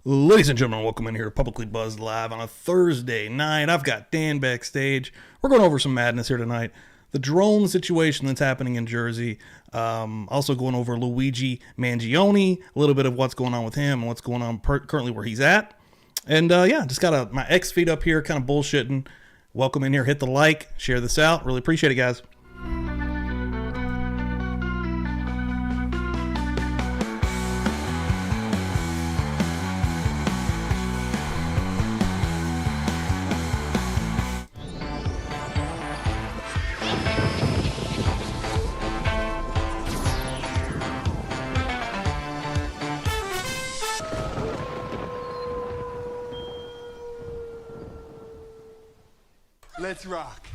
Ladies and gentlemen, welcome in here to Publicly Buzzed Live on a Thursday night. I've got Dan backstage. We're going over some madness here tonight. The drone situation that's happening in Jersey. Also going over Luigi Mangione, a little bit of what's going on with him and what's going on currently where he's at. And yeah, just got my X feed up here, kind of bullshitting. Welcome in here. Hit the like, share this out. Really appreciate it, guys. Let's rock.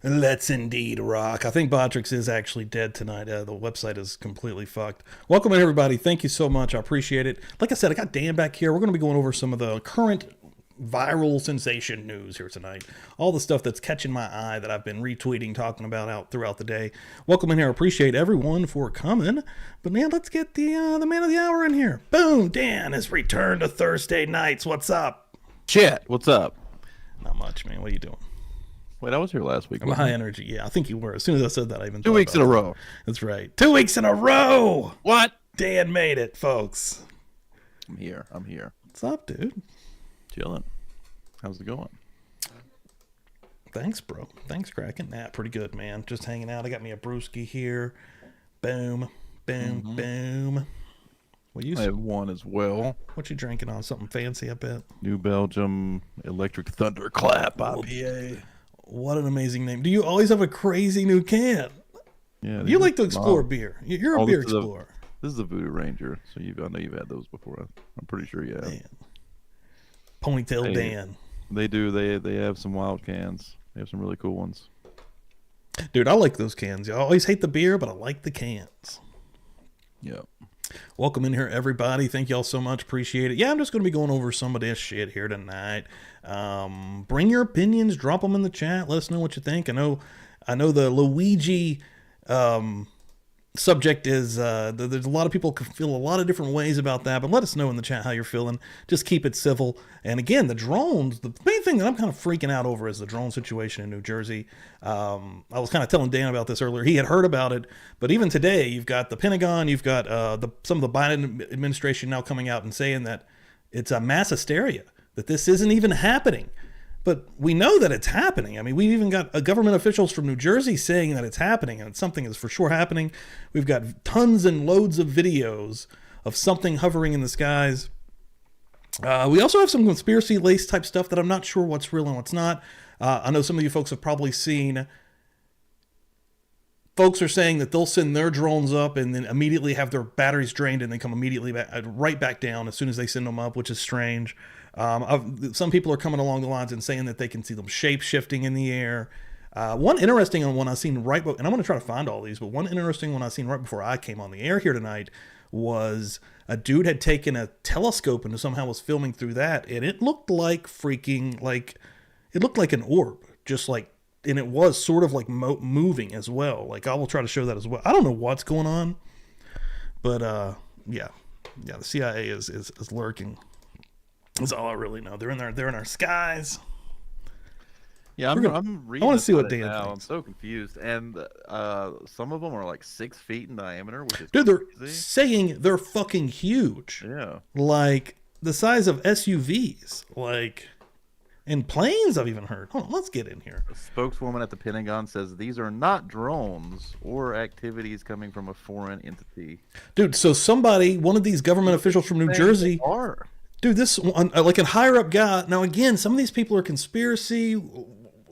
Let's indeed rock. I think Botrix is actually dead tonight. The website is completely fucked. Welcome in, everybody. Thank you so much. I appreciate it. Like I said, I got Dan back here. We're going to be going over some of the current viral sensation news here tonight. All the stuff that's catching my eye that I've been retweeting, talking about out throughout the day. Welcome in here. I appreciate everyone for coming. But man, let's get the man of the hour in here. Boom. Dan has returned to Thursday nights. What's up? Chat, what's up? Not much, man. What are you doing? Wait, I was here last week. I'm high energy. Yeah, I think you were. As soon as I said that, I even 2 weeks in a row. That's right. 2 weeks in a row. What? Dan made it, folks. I'm here. What's up, dude? Chilling. How's it going? Thanks, bro. Thanks, Kraken. Nah, pretty good, man. Just hanging out. I got me a brewski here. Boom, boom, boom. I have one as well. What you drinking on? Something fancy, I bet. New Belgium Electric Thunderclap IPA. What an amazing name. Do you always have a crazy new can? Yeah. You like to explore beer. You're a beer explorer. This is a Voodoo Ranger, so I know you've had those before. I'm pretty sure you have. Man. Ponytail Dan. They do. They have some wild cans. They have some really cool ones. Dude, I like those cans. I always hate the beer, but I like the cans. Yep. Welcome in here, everybody. Thank y'all so much. Appreciate it. Yeah, I'm just going to be going over some of this shit here tonight. Bring your opinions. Drop them in the chat. Let us know what you think. I know the Luigi subject is there's a lot of people can feel a lot of different ways about that, but let us know in the chat how you're feeling. Just keep it civil. And again, the drones, the main thing that I'm kind of freaking out over is the drone situation in New Jersey. I was kind of telling Dan about this earlier. He had heard about it, but even today you've got the Pentagon, you've got some of the Biden administration now coming out and saying that it's a mass hysteria, that this isn't even happening. But we know that it's happening. I mean, we've even got government officials from New Jersey saying that it's happening, and something is for sure happening. We've got tons and loads of videos of something hovering in the skies. We also have some conspiracy-laced type stuff that I'm not sure what's real and what's not. I know some of you folks have probably seen. Folks are saying that they'll send their drones up and then immediately have their batteries drained and they come immediately right back down as soon as they send them up, which is strange. Some people are coming along the lines and saying that they can see them shape-shifting in the air. One interesting one I've seen and I'm going to try to find all these, but one interesting one I've seen right before I came on the air here tonight was a dude had taken a telescope and somehow was filming through that, and it looked like it looked like an orb, and it was sort of like moving as well. Like, I will try to show that as well. I don't know what's going on, but yeah, the CIA is lurking. That's all I really know. They're in our skies. Yeah, I'm reading. I want to see what Dan thinks. thinks. I'm so confused, and some of them are like 6 feet in diameter, which is Dude, they're crazy. saying they're fucking huge. Yeah, like the size of SUVs, and planes. I've even heard. Hold on, let's get in here. a spokeswoman at the Pentagon says these are not drones or activities coming from a foreign entity. Dude, so one of these government officials from New Jersey are. Dude, this one, like a higher up guy. Now, again, some of these people are conspiracy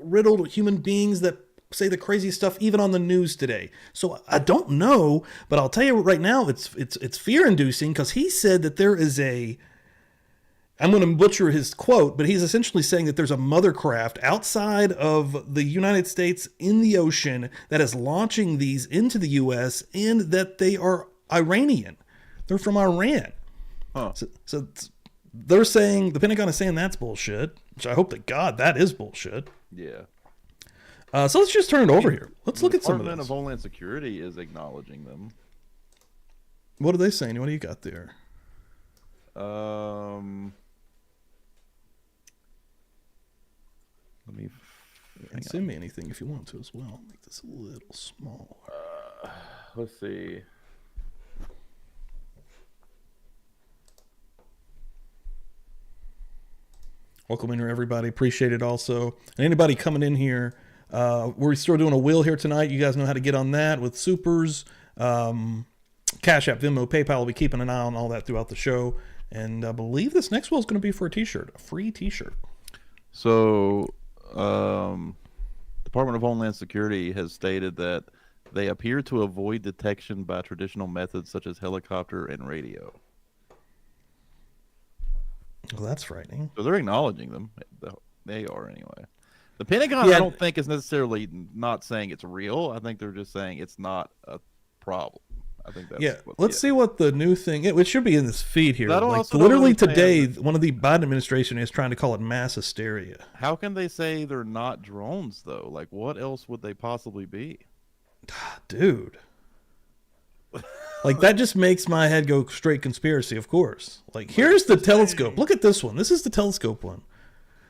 riddled human beings that say the crazy stuff even on the news today. So I don't know, but I'll tell you right now, it's fear inducing, because he said that there is I'm going to butcher his quote, but he's essentially saying that there's a mother craft outside of the United States in the ocean that is launching these into the U.S. and that they are Iranian. They're from Iran. Huh. So they're saying, the Pentagon is saying that's bullshit, which I hope to God that is bullshit. Yeah. So let's just turn it over here. Let's look at some of Department this. of Homeland Security is acknowledging them. What are they saying? What do you got there? Let me. And send me anything if you want to as well. Make this a little smaller. Let's see. Welcome in here, everybody. Appreciate it also. And anybody coming in here, we're still doing a wheel here tonight. You guys know how to get on that with supers. Cashapp, Venmo, PayPal. Will be keeping an eye on all that throughout the show. And I believe this next wheel is going to be for a t-shirt, a free t-shirt. So, Department of Homeland Security has stated that they appear to avoid detection by traditional methods such as helicopter and radio. Well, that's frightening. So they're acknowledging them. They are anyway. The Pentagon, I don't think, is necessarily not saying it's real. I think they're just saying it's not a problem. I think that's let's see what the new thing. It should be in this feed here. That'll Like also literally understand today, one of the Biden administration is trying to call it mass hysteria. How can they say they're not drones though? Like, what else would they possibly be? Dude. Like, that just makes my head go straight conspiracy, of course. Like, here's the telescope. Look at this one. This is the telescope one.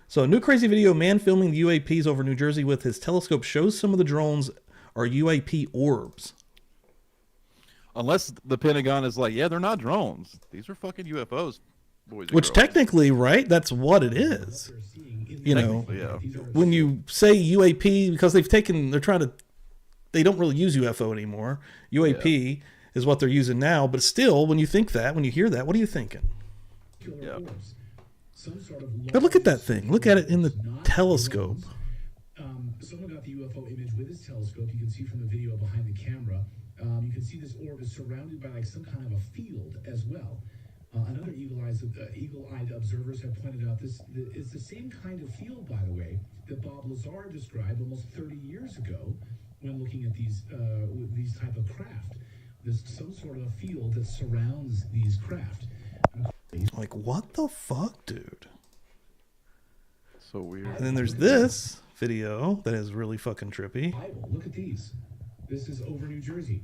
So, a new crazy video, man filming the UAPs over New Jersey with his telescope shows some of the drones are UAP orbs. Unless the Pentagon is like, yeah, they're not drones. These are fucking UFOs, boys and Which girls. technically, right, that's what it is. You know, when you say UAP, because they don't really use UFO anymore. UAP is what they're using now, but still, when you think that, when you hear that, what are you thinking? Yeah. But look at that thing. Look at it in the telescope. Someone got the UFO image with his telescope. You can see from the video behind the camera. You can see this orb is surrounded by like some kind of a field as well. Another eagle-eyed observers have pointed out this is the same kind of field, by the way, that Bob Lazar described almost 30 years ago when looking at these type of craft. There's some sort of a field that surrounds these craft. Like, what the fuck, dude? So weird. And then there's this video that is really fucking trippy. Bible, look at these. This is over New Jersey.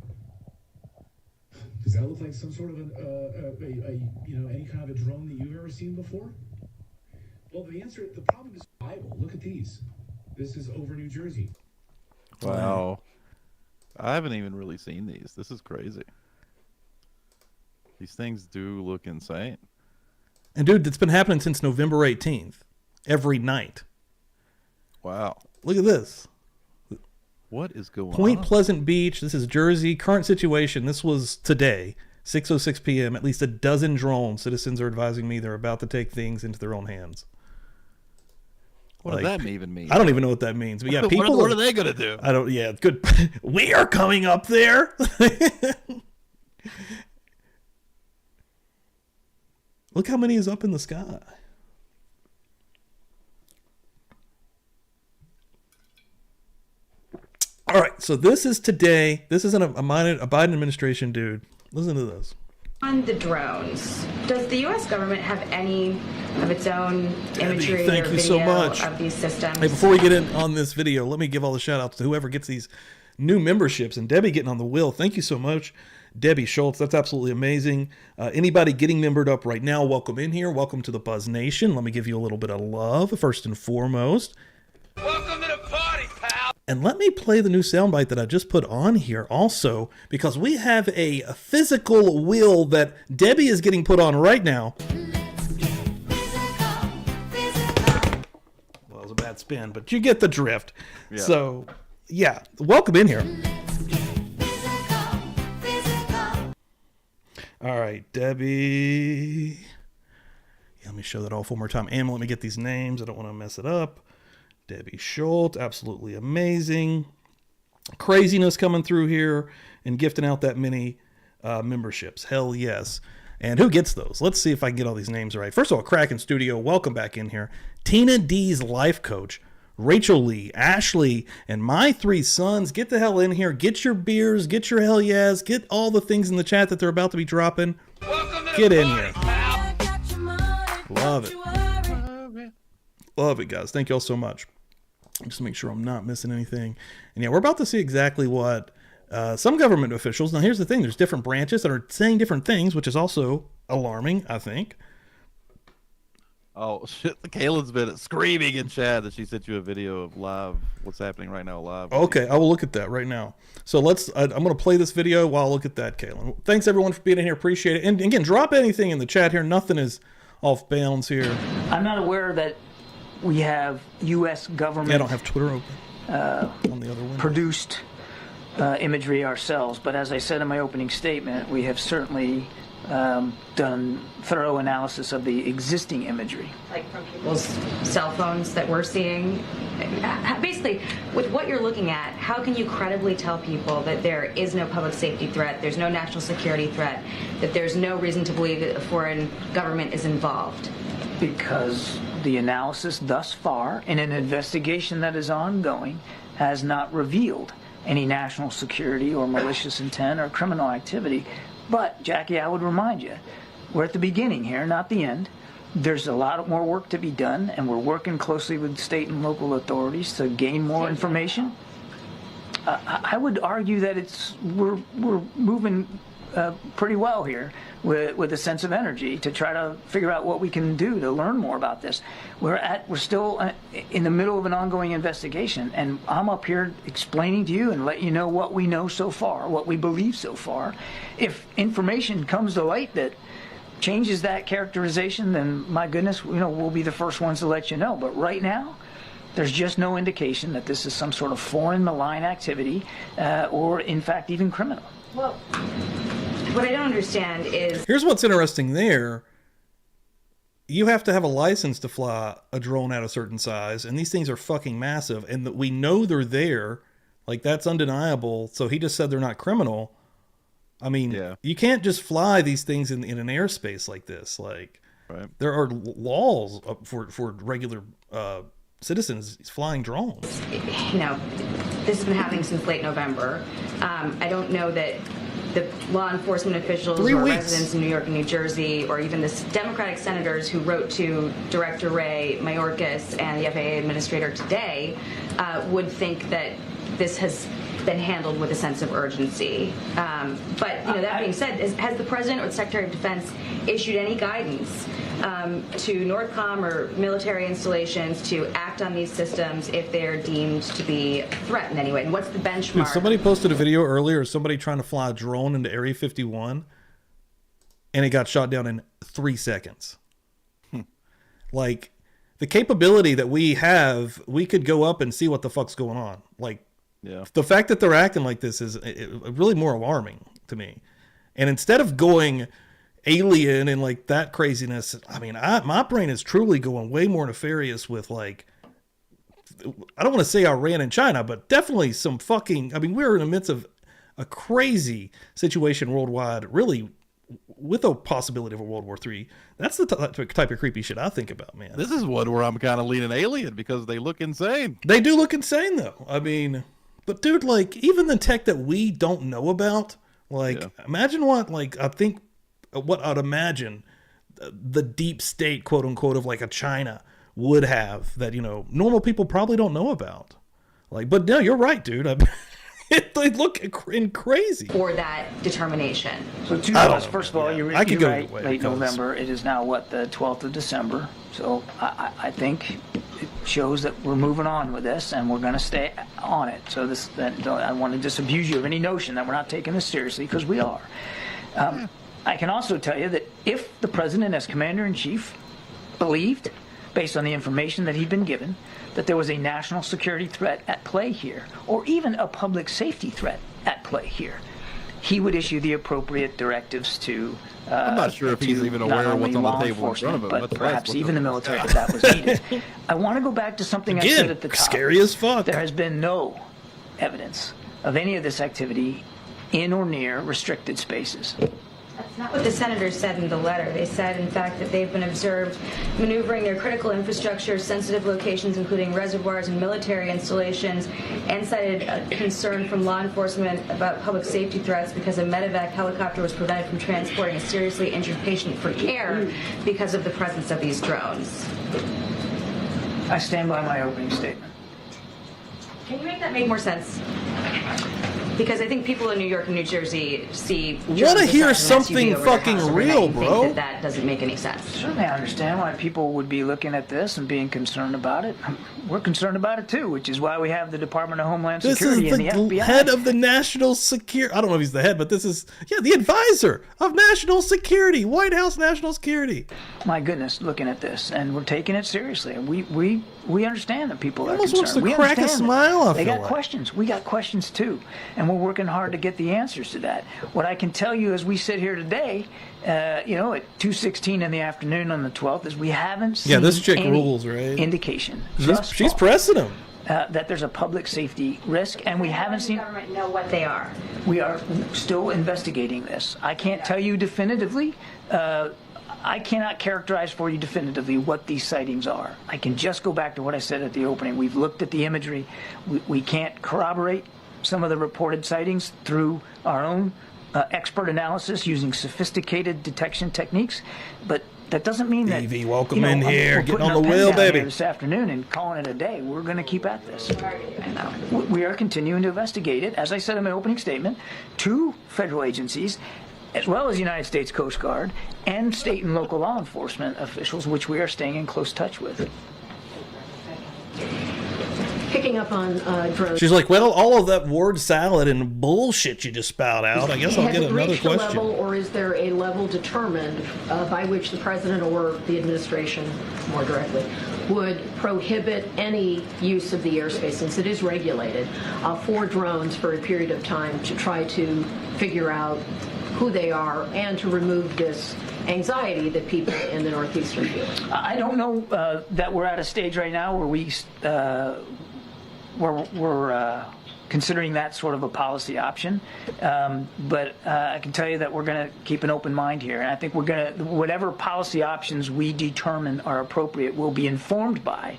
Does that look like some sort of any kind of a drone that you've ever seen before? Well, the problem is Bible. Look at these. This is over New Jersey. Wow. I haven't even really seen these. This is crazy. These things do look insane. And dude, it's been happening since November 18th. Every night. Wow. Look at this. What is going on? Point Pleasant Beach. This is Jersey. Current situation. This was today, 6:06 p.m. At least a dozen drones. Citizens are advising me they're about to take things into their own hands. What does that even mean? I don't even know what that means. But yeah, people. What are they gonna do? I don't. Yeah, good. We are coming up there. Look how many is up in the sky. All right, so this is today. This isn't a Biden administration dude. Listen to this. On the drones, does the U.S. government have any of its own imagery thank or you video so much. of these systems? Hey, before we get in on this video, let me give all the shout outs to whoever gets these new memberships. And Debbie getting on the wheel. Thank you so much, Debbie Schultz. That's absolutely amazing. Anybody getting membered up right now, welcome in here. Welcome to the Buzz Nation. Let me give you a little bit of love, first and foremost. Welcome to the party, pal. And let me play the new soundbite that I just put on here also, because we have a physical wheel that Debbie is getting put on right now. Well, it was a bad spin, but you get the drift. Yeah. So, yeah, welcome in here. All right, Debbie. Yeah, let me show that off one more time. And let me get these names. I don't want to mess it up. Debbie Schultz, absolutely amazing. Craziness coming through here and gifting out that many memberships. Hell yes. And who gets those? Let's see if I can get all these names right. First of all, Kraken Studio, welcome back in here. Tina D's life coach. Rachel Lee, Ashley, and my three sons. Get the hell in here. Get your beers. Get your hell yes. Get all the things in the chat that they're about to be dropping. Get in here. Love it. Love it, guys. Thank you all so much. Just make sure I'm not missing anything. And yeah, we're about to see exactly what some government officials. Now, here's the thing. There's different branches that are saying different things, which is also alarming, I think. Oh shit! Kayla's been screaming in chat that she sent you a video of live what's happening right now live. Okay, I will look at that right now. So I'm going to play this video while I look at that, Kaylin. Thanks everyone for being in here. Appreciate it. And again, drop anything in the chat here. Nothing is off bounds here. I'm not aware that we have U.S. government. Yeah, I don't have Twitter open on the other one. Produced imagery ourselves, but as I said in my opening statement, we have certainly done thorough analysis of the existing imagery. Like from people's cell phones that we're seeing. Basically, with what you're looking at, how can you credibly tell people that there is no public safety threat, there's no national security threat, that there's no reason to believe that a foreign government is involved? Because the analysis thus far, in an investigation that is ongoing, has not revealed any national security or malicious intent or criminal activity. But, Jackie, I would remind you, we're at the beginning here, not the end. There's a lot more work to be done, and we're working closely with state and local authorities to gain more information. I would argue that we're moving pretty well here with a sense of energy to try to figure out what we can do to learn more about this. We're still in the middle of an ongoing investigation, and I'm up here explaining to you and let you know what we know so far, what we believe so far. If information comes to light that changes that characterization, then my goodness, we'll be the first ones to let you know. But right now, there's just no indication that this is some sort of foreign malign activity or, in fact, even criminal. Well, what I don't understand is... Here's what's interesting there. You have to have a license to fly a drone at a certain size, and these things are fucking massive, and that we know they're there. Like, that's undeniable. So he just said they're not criminal. I mean, You can't just fly these things in an airspace like this. Like, right. There are laws for regular citizens flying drones. This has been happening since late November. I don't know that the law enforcement officials or residents in New York and New Jersey, or even the Democratic senators who wrote to Director Ray Mayorkas and the FAA administrator today would think that this has been handled with a sense of urgency. But that being said, has the President or the Secretary of Defense issued any guidance to NORTHCOM or military installations to act on these systems if they're deemed to be a threat in any way? And what's the benchmark? Dude, somebody posted a video earlier of somebody trying to fly a drone into Area 51, and it got shot down in 3 seconds. Like, the capability that we have, we could go up and see what the fuck's going on. Like, the fact that they're acting like this is really more alarming to me. And instead of going alien and like that craziness, I mean, my brain is truly going way more nefarious with, like, I don't want to say Iran and China, but definitely some fucking, I mean, we're in the midst of a crazy situation worldwide, really, with a possibility of a World War III. That's the type of creepy shit I think about, man. This is one where I'm kind of leaning alien because they look insane. They do look insane, though. I mean, but dude, like, even the tech that we don't know about, like, imagine what, like, what I'd imagine the deep state, quote unquote, of like a China would have that, normal people probably don't know about. Like, but no, you're right, dude. They look crazy for that determination. So two thoughts. First of all, you're right. Late November. It is now the 12th of December. So I think it shows that we're moving on with this, and we're going to stay on it. So I want to disabuse you of any notion that we're not taking this seriously, because we are. I can also tell you that if the president, as commander-in-chief, believed, based on the information that he'd been given, that there was a national security threat at play here, or even a public safety threat at play here, he would issue the appropriate directives to I'm not sure if he's even aware of what's on the table in front of him, but perhaps even the military, if that was needed. I want to go back to something I said at the top. Scary as fuck. There has been no evidence of any of this activity in or near restricted spaces. That's not what the senators said in the letter. They said, in fact, that they've been observed maneuvering their critical infrastructure, sensitive locations, including reservoirs and military installations, and cited a concern from law enforcement about public safety threats because a medevac helicopter was prevented from transporting a seriously injured patient for care because of the presence of these drones. I stand by my opening statement. Can you make that make more sense? Because I think people in New York and New Jersey see. Want to hear something fucking real, bro? Think that doesn't make any sense. Certainly, I understand why people would be looking at this and being concerned about it. We're concerned about it too, which is why we have the Department of Homeland Security and the FBI. This is the head of the National Security. I don't know if he's the head, but this is the advisor of National Security, White House National Security. My goodness, looking at this, and we're taking it seriously. And we understand that people are almost concerned. wants to crack a smile. They got questions. We got questions too, and we're working hard to get the answers to that. What I can tell you as we sit here today, at 2:16 in the afternoon on the 12th, is we haven't seen this chick any rules, right? indication. She's pressing him. That there's a public safety risk, and we haven't seen. The government know what they are. We are still investigating this. I can't tell you definitively. I cannot characterize for you definitively what these sightings are. I can just go back to what I said at the opening. We've looked at the imagery. We can't corroborate some of the reported sightings through our own expert analysis using sophisticated detection techniques, but that doesn't mean that. Evie, welcome in here. Getting on the wheel, baby. This afternoon and calling it a day. We're going to keep at this. We are continuing to investigate it, as I said in my opening statement, 2 federal agencies, as well as the United States Coast Guard and state and local law enforcement officials, which we are staying in close touch with. Picking up on drones. She's like, well, all of that word salad and bullshit you just spout out. I guess I'll get another reached question. A level, or is there a level determined by which the president or the administration, more directly, would prohibit any use of the airspace, since it is regulated, for drones for a period of time to try to figure out who they are and to remove this anxiety that people in the Northeast are feeling? I don't know that we're at a stage right now where we're considering that sort of a policy option, but I can tell you that we're going to keep an open mind here, and I think we're going to, whatever policy options we determine are appropriate will be informed by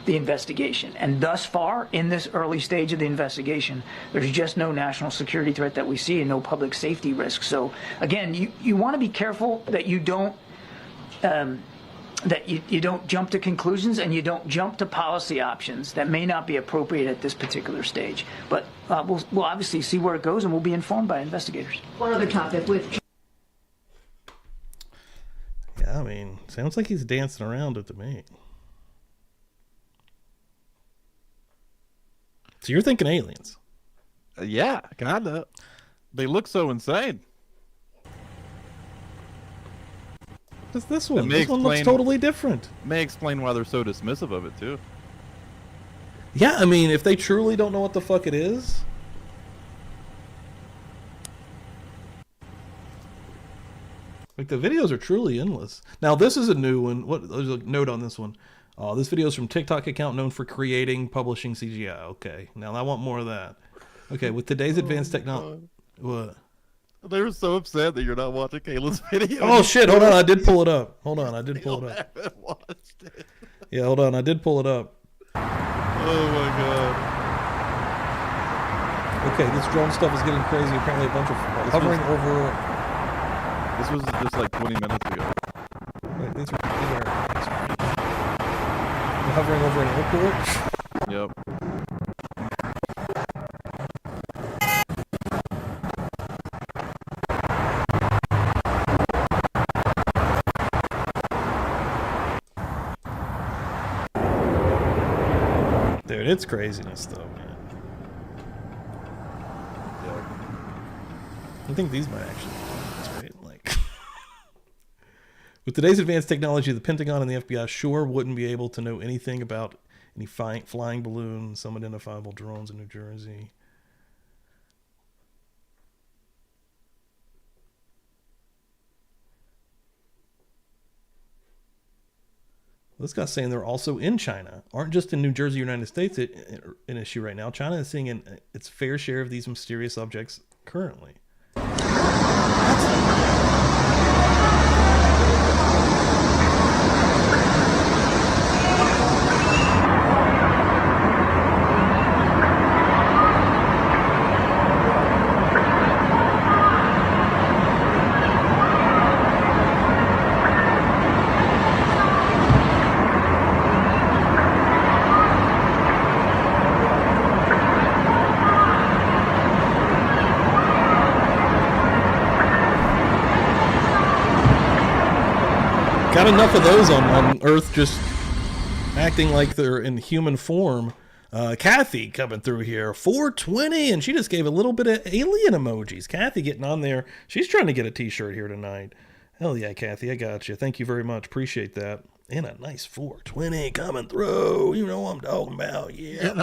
the investigation. And thus far, in this early stage of the investigation, there's just no national security threat that we see and no public safety risk. So again, you want to be careful that you don't you don't jump to conclusions and you don't jump to policy options that may not be appropriate at this particular stage. But we'll obviously see where it goes, and we'll be informed by investigators. One other topic with. Yeah, I mean, sounds like he's dancing around it to me. So you're thinking aliens? Yeah, kinda. They look so insane. What's this one? This one looks totally different. May explain why they're so dismissive of it too. Yeah, I mean, if they truly don't know what the fuck it is. Like, the videos are truly endless. Now, this is a new one. There's a note on this one. This video is from TikTok account known for publishing CGI. Okay, now I want more of that. Okay, with today's advanced technology. What? They were so upset that you're not watching Kayla's video. Oh shit! Hold on, I did pull it up. Hold on, I did pull it up. I haven't watched it. Yeah, hold on, I did pull it up. Oh my god. Okay, this drone stuff is getting crazy. Apparently, a bunch of hovering over. This was just like 20 minutes ago. Wait, these are hovering over an airport. Yep. Dude, it's craziness though, man. Yep. I think these might actually be straight. Like, with today's advanced technology, the Pentagon and the FBI sure wouldn't be able to know anything about any flying balloons, some identifiable drones in New Jersey. This guy's saying they're also in China, aren't just in New Jersey, United States, an issue right now. China is seeing its fair share of these mysterious objects currently. Got enough of those on Earth just acting like they're in human form. Kathy coming through here, 420, and she just gave a little bit of alien emojis. Kathy getting on there. She's trying to get a t-shirt here tonight. Hell yeah, Kathy, I got you. Thank you very much. Appreciate that. And a nice 420 coming through. You know what I'm talking about. Yeah.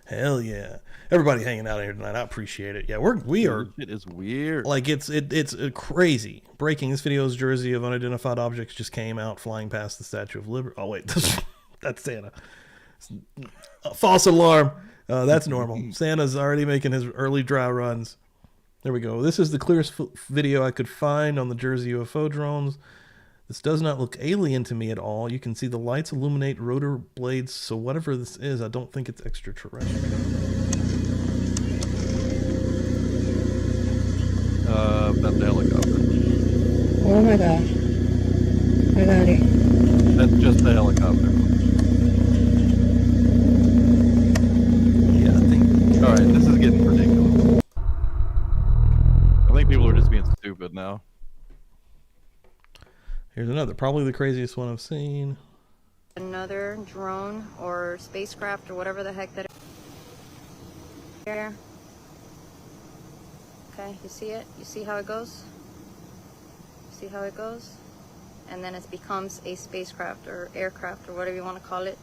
Hell yeah. Everybody hanging out here tonight. I appreciate it. Yeah, we are. It is weird. Like it's crazy. Breaking. This video's jersey of unidentified objects just came out flying past the Statue of Liberty. Oh wait, that's Santa. False alarm. That's normal. Santa's already making his early dry runs. There we go. This is the clearest video I could find on the Jersey UFO drones. This does not look alien to me at all. You can see the lights illuminate rotor blades, so whatever this is, I don't think it's extraterrestrial. That's the helicopter. Oh my gosh. I got it. That's just the helicopter. Yeah, I think. Alright, this is getting ridiculous. I think people are just being stupid now. Here's another, probably the craziest one I've seen. Another drone or spacecraft or whatever the heck that is. Here. Okay, you see it? You see how it goes? See how it goes? And then it becomes a spacecraft or aircraft or whatever you want to call it.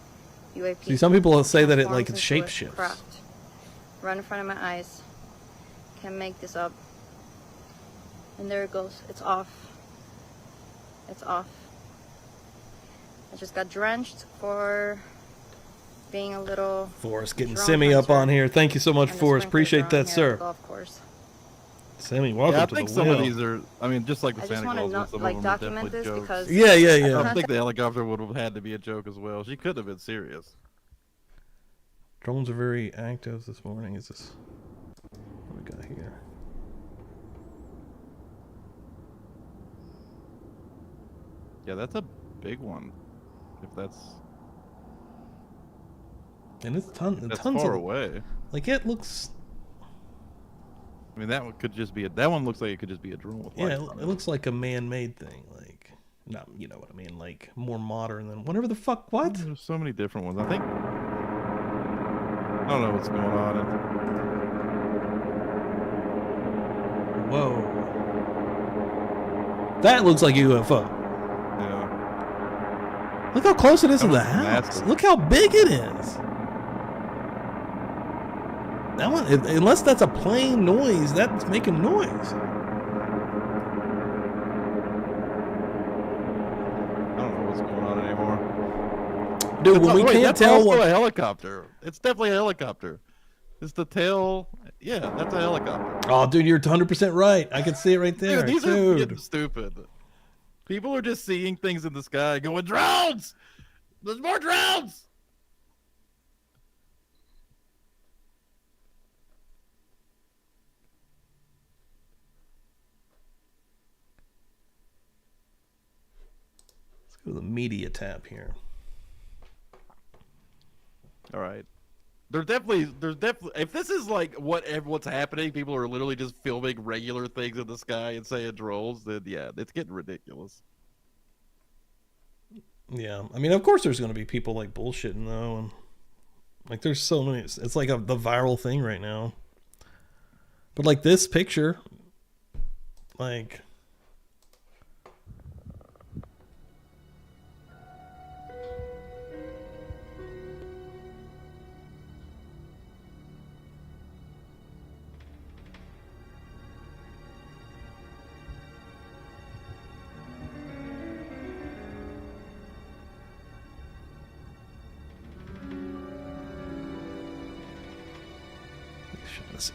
UAP. See, some people say that it like it transforms into a shapeshifts. craft. Right in front of my eyes. Can't make this up. And there it goes. It's off. It's off. I just got drenched for being a little. Forrest getting drone Simi up hunter on here. Thank you so much, and a Forrest. sprinkler Appreciate drone that, here at sir. the golf course. Simi, welcome Yeah, I to think the some wheel. of these are, I mean, just like the I just Santa want to Claus, some like of them are document definitely this jokes. because Yeah, yeah, I yeah. don't think the helicopter would have had to be a joke as well. She could have been serious. Drones are very active this morning. Is this what we got here? Yeah, that's a big one. If that's And it's tons far of away. like it looks. I mean, that one could just be that one looks like it could just be a drone with Yeah, lights on it looks like a man-made thing. Like, not you know what I mean. Like more modern than whatever the fuck. What? There's so many different ones. I think I don't know what's going on. Whoa. That looks like a UFO. Yeah. Look how close it is to That the one's house. massive. Look how big it is. That one, unless that's a plain noise, that's making noise. I don't know what's going on anymore. Dude, It's when we wait, can't that's tell also what. a helicopter. It's definitely a helicopter. It's the tail. Yeah, that's a helicopter. Oh, dude, you're 100% right. I can see it right there. Dude, these are Dude. getting stupid. People are just seeing things in the sky going, drones! There's more drones! Let's go to the media tab here. All right. There's definitely, if this is like what's happening, people are literally just filming regular things in the sky and saying drones, then yeah, it's getting ridiculous. Yeah, I mean, of course there's going to be people like bullshitting though, and like there's so many. It's like the viral thing right now. But like this picture, like.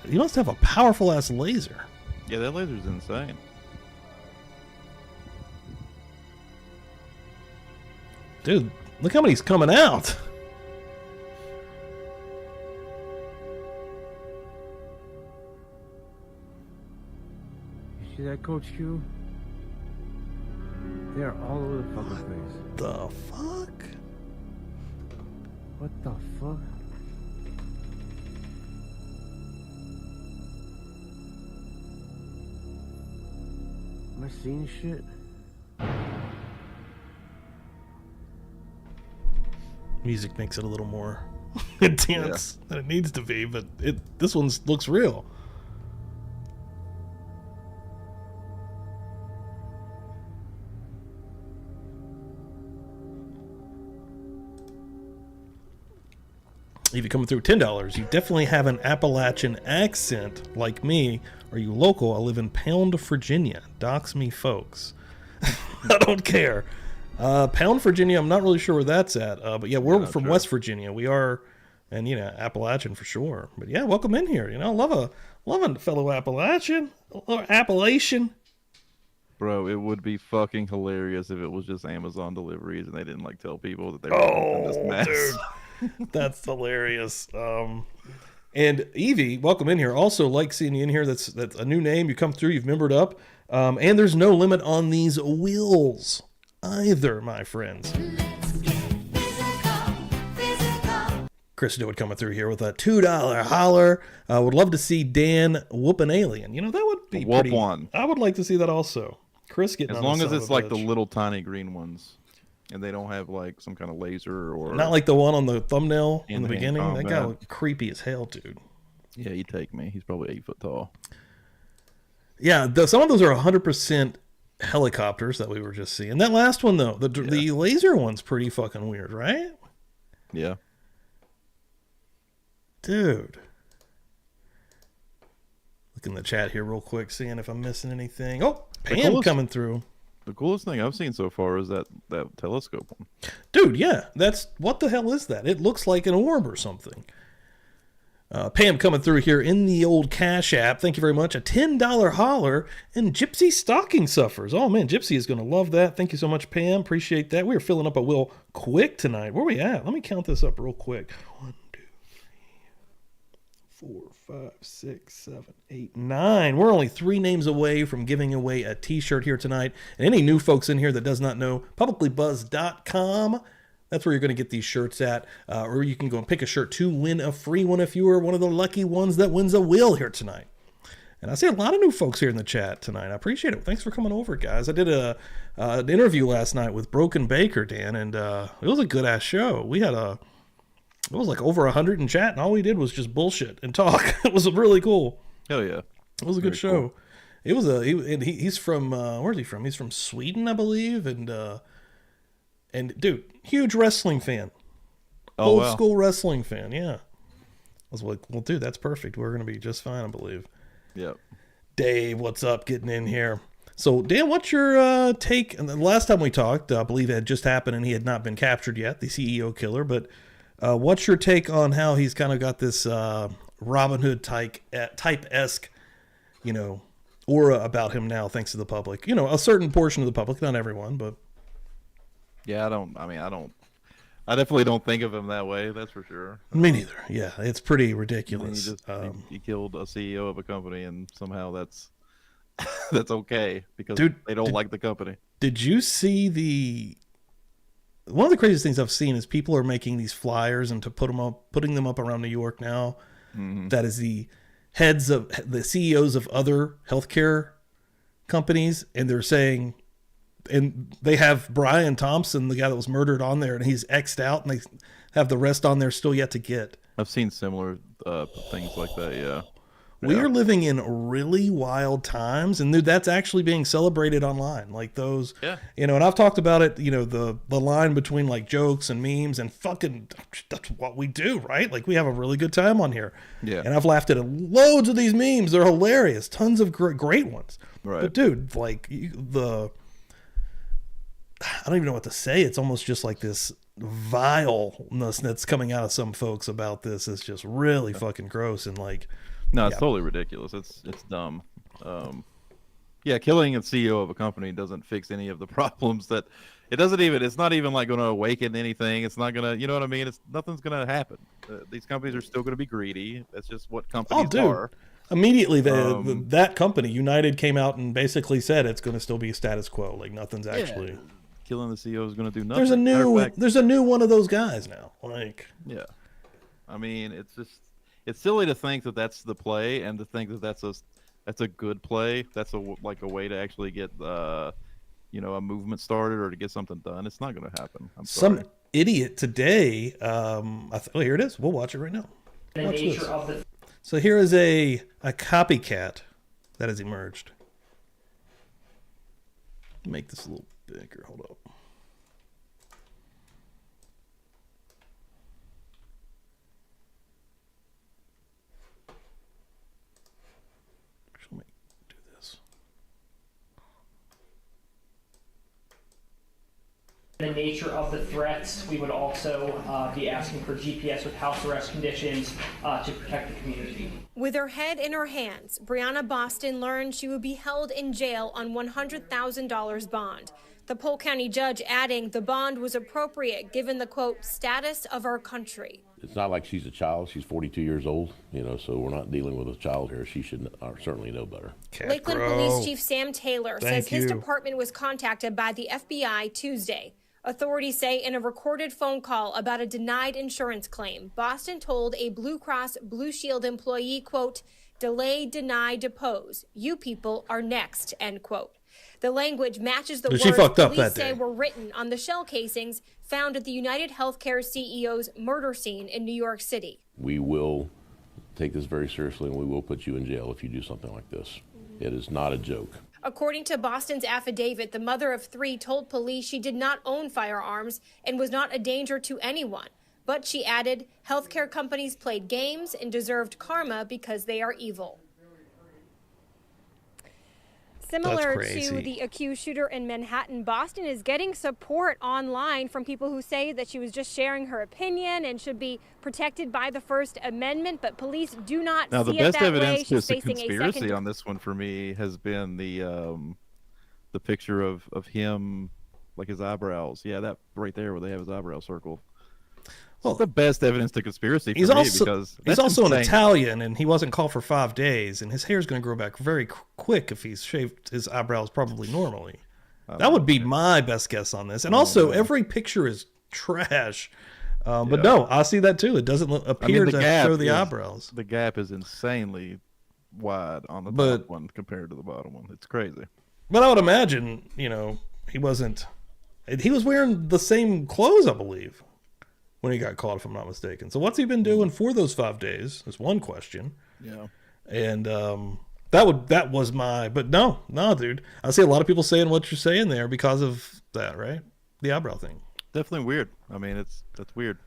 He must have a powerful ass laser. Yeah, that laser's insane. Dude, look how many's coming out. You see that, Coach Q? They're all over the fucking place. The fuck? What the fuck? I seen shit? Music makes it a little more intense than it needs to be, but this one looks real. If you're coming through $10, you definitely have an Appalachian accent like me. Are you local? I live in Pound, Virginia. Dox me, folks. I don't care. Pound, Virginia, I'm not really sure where that's at. But yeah, we're from West Virginia. We are, and Appalachian for sure. But yeah, welcome in here. Love a fellow Appalachian. Appalachian. Bro, it would be fucking hilarious if it was just Amazon deliveries and they didn't tell people that they were in this mess. Dude. That's hilarious. And Evie, welcome in here. Also, like seeing you in here. That's a new name. You come through. You've membered up. And there's no limit on these wheels either, my friends. Chris Dewitt coming through here with a $2 holler. Would love to see Dan whoop an alien. That would be whoop pretty. One. I would like to see that also. Chris getting as on long the as it's son of a the bitch. little tiny green ones. And they don't have some kind of laser or not like the one on the thumbnail in the hand-to-hand beginning. That guy combat. looked creepy as hell, dude. Yeah, he'd take me. He's probably 8 foot tall. Yeah, some of those are 100% helicopters that we were just seeing. That last one though, the laser one's pretty fucking weird, right? Yeah. Dude. Look in the chat here real quick, seeing if I'm missing anything. Oh, Pam coming through. The coolest thing I've seen so far is that telescope one. Dude, yeah. What the hell is that? It looks like an orb or something. Pam coming through here in the old Cashapp. Thank you very much. A $10 holler, and Gypsy stocking suffers. Oh man, Gypsy is going to love that. Thank you so much, Pam. Appreciate that. We are filling up a wheel quick tonight. Where are we at? Let me count this up real quick. 1, 2, 3, 4, 5, 6, 7, 8, 9. We're only 3 names away from giving away a t-shirt here tonight. And any new folks in here that does not know, PubliclyBuzzed.com. That's where you're going to get these shirts at. Or you can go and pick a shirt to win a free one if you are one of the lucky ones that wins a wheel here tonight. And I see a lot of new folks here in the chat tonight. I appreciate it. Thanks for coming over, guys. I did an interview last night with Broken Baker, Dan, and it was a good-ass show. We had it was over 100 in chat, and all we did was just bullshit and talk. It was really cool. Hell yeah. It was a good show. Cool. It was he's from, where's he from? He's from Sweden, I believe, and dude, huge wrestling fan. Old school wrestling fan, yeah. I was like, well, dude, that's perfect. We're going to be just fine, I believe. Yep. Dave, what's up? Getting in here. So, Dan, what's your take? And the last time we talked, I believe it had just happened and he had not been captured yet, the CEO killer. But what's your take on how he's kind of got this Robin Hood type-esque, aura about him now, thanks to the public? A certain portion of the public, not everyone, but... Yeah, I definitely don't think of him that way. That's for sure. Me neither. Yeah, it's pretty ridiculous. He killed a CEO of a company, and somehow that's okay because they don't like the company. Did you see one of the craziest things I've seen is people are making these flyers and putting them up around New York now. Mm-hmm. That is the heads of the CEOs of other healthcare companies, and they're saying. And they have Brian Thompson, the guy that was murdered, on there, and he's X'd out, and they have the rest on there still yet to get. I've seen similar things like that, yeah. We are living in really wild times, and that's actually being celebrated online. Like those, and I've talked about it, the line between like jokes and memes and fucking, that's what we do, right? Like we have a really good time on here. Yeah. And I've laughed at loads of these memes. They're hilarious. Tons of great ones. Right. But dude, like I don't even know what to say. It's almost just like this vileness that's coming out of some folks about this is just really fucking gross and like. No, it's totally ridiculous. It's dumb. Killing a CEO of a company doesn't fix any of the problems that it's not even like going to awaken anything. It's not going to, you know what I mean? Nothing's going to happen. These companies are still going to be greedy. That's just what companies are. Immediately, that company, United, came out and basically said it's going to still be status quo. Like nothing's actually killing the CEO is going to do nothing. There's a new one of those guys now. Like, yeah, I mean, it's silly to think that that's the play and to think that that's That's a good play. That's a way to actually get a movement started or to get something done. It's not going to happen. I'm sorry. Some idiot today. Here it is. We'll watch it right now. Watch this. So here is a copycat that has emerged. Make this a little bigger. Hold up. The nature of the threats, we would also be asking for GPS with house arrest conditions to protect the community. With her head in her hands, Brianna Boston learned she would be held in jail on $100,000 bond. The Polk County judge adding the bond was appropriate given the, quote, status of our country. It's not like she's a child. She's 42 years old, so we're not dealing with a child here. She should certainly know better. Lakeland Police Chief Sam Taylor says his department was contacted by the FBI Tuesday. Authorities say in a recorded phone call about a denied insurance claim, Boston told a Blue Cross Blue Shield employee, quote, delay, deny, depose. You people are next, end quote. The language matches the words police say were written on the shell casings found at the United Healthcare CEO's murder scene in New York City. We will take this very seriously, and we will put you in jail if you do something like this. It is not a joke. According to Boston's affidavit, the mother of three told police she did not own firearms and was not a danger to anyone. But she added, healthcare companies played games and deserved karma because they are evil. Similar to the accused shooter in Manhattan, Boston is getting support online from people who say that she was just sharing her opinion and should be protected by the First Amendment, but police do not see it that way. Now, the best evidence to a conspiracy on this one for me has been the picture of him, like his eyebrows. Yeah, that right there where they have his eyebrow circled. Well, the best evidence to conspiracy for me because he's also an Italian, and he wasn't called for 5 days, and his hair's going to grow back very quick if he's shaved his eyebrows probably normally. That would be my best guess on this. And also, every picture is trash. But no, I see that too. It doesn't appear to show the eyebrows. The gap is insanely wide on the top one compared to the bottom one. It's crazy. But I would imagine, he wasn't. He was wearing the same clothes, I believe, when he got caught, if I'm not mistaken. So what's he been doing for those 5 days? That's one question. Yeah. And that was my. But no, dude. I see a lot of people saying what you're saying there because of that, right? The eyebrow thing. Definitely weird. I mean, that's weird.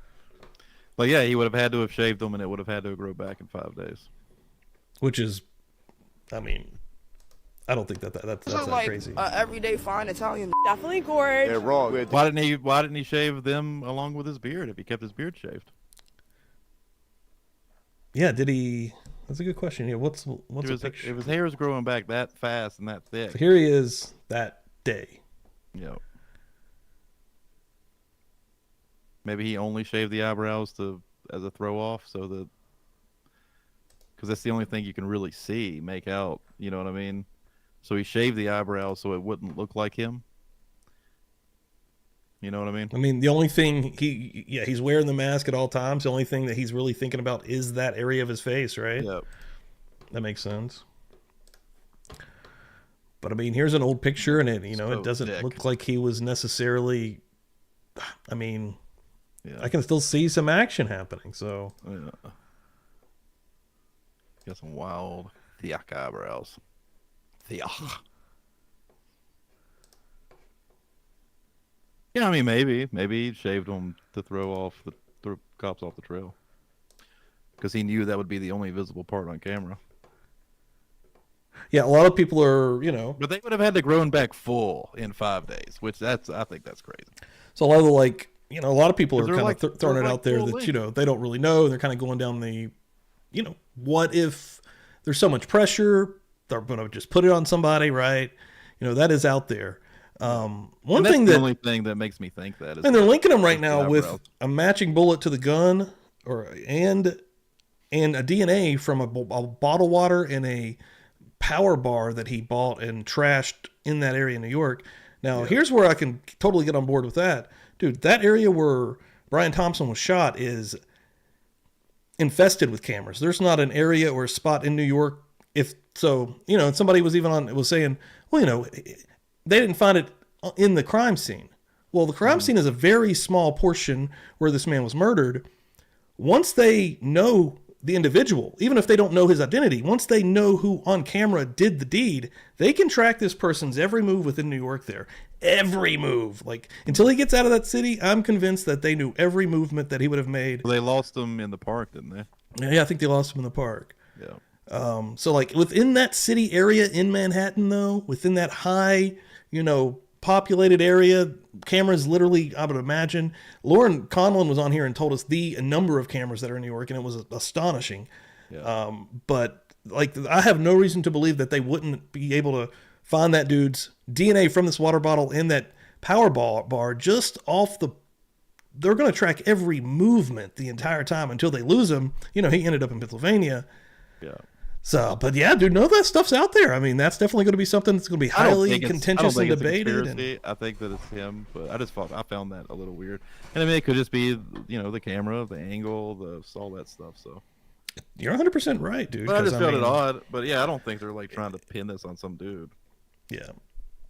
But yeah, he would have had to have shaved them, and it would have had to grow back in 5 days. Which is, I mean, I don't think that's that like crazy. Everyday fine Italian. Definitely gorge. They're wrong. Why didn't he shave them along with his beard if he kept his beard shaved? Yeah, did he? That's a good question. Yeah, what's a picture? If his hair is growing back that fast and that thick. So here he is that day. Yeah. Maybe he only shaved the eyebrows as a throw off, so that because that's the only thing you can really see, make out. You know what I mean? So he shaved the eyebrows so it wouldn't look like him. You know what I mean? I mean, the only thing he's wearing the mask at all times. The only thing that he's really thinking about is that area of his face, right? Yep. That makes sense. But I mean, here's an old picture, and it doesn't look like he was necessarily. I mean, I can still see some action happening. So. Yeah. Got some wild thick eyebrows. Thick. Yeah, I mean, maybe he shaved them to throw cops off the trail because he knew that would be the only visible part on camera. Yeah, a lot of people are, But they would have had to grow back full in 5 days, which I think that's crazy. So a lot of a lot of people are kind of throwing it out there that, they don't really know. They're kind of going down the, what if there's so much pressure, they're going to just put it on somebody, right? That is out there. One thing the only thing that makes me think that is, and they're linking them right now with a matching bullet to the gun, and a DNA from a bottle water and a power bar that he bought and trashed in that area in New York. Now, here's where I can totally get on board with that, dude. That area where Brian Thompson was shot is infested with cameras. There's not an area or a spot in New York if so, you know, and somebody was even was saying, well, you know, they didn't find it in the crime scene. Well, the crime scene is a very small portion where this man was murdered. Once they know the individual, even if they don't know his identity, once they know who on camera did the deed, they can track this person's every move within New York there. Every move. Like, until he gets out of that city, I'm convinced that they knew every movement that he would have made. Well, they lost him in the park, didn't they? Yeah, I think they lost him in the park. Yeah. So like within that city area in Manhattan, though, within that high, you know, populated area, cameras literally, I would imagine. Lauren Conlon was on here and told us the number of cameras that are in New York, and it was astonishing. Yeah. But like, I have no reason to believe that they wouldn't be able to find that dude's DNA from this water bottle and that power bar just off the. They're going to track every movement the entire time until they lose him. You know, he ended up in Pennsylvania. Yeah. So, but yeah, dude, no, that stuff's out there. I mean, that's definitely going to be something that's going to be highly contentious and debated. I think that it's him, but I found that a little weird. And I mean, it could just be, you know, the camera, the angle, all that stuff. So you're 100% right, dude. But I just felt it odd. But yeah, I don't think they're like trying to pin this on some dude. Yeah.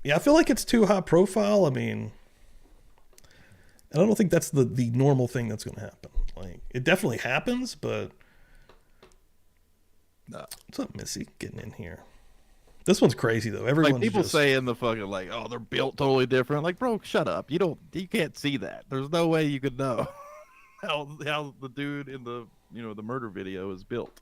Yeah, I feel like it's too high profile. I mean, I don't think that's the normal thing that's going to happen. Like, it definitely happens, but. No. What's up, Missy? Getting in here. This one's crazy though. Everyone's like people just... say in the fucking like, oh, they're built totally different. Like, bro, shut up. You can't see that. There's no way you could know how the dude in the the murder video is built.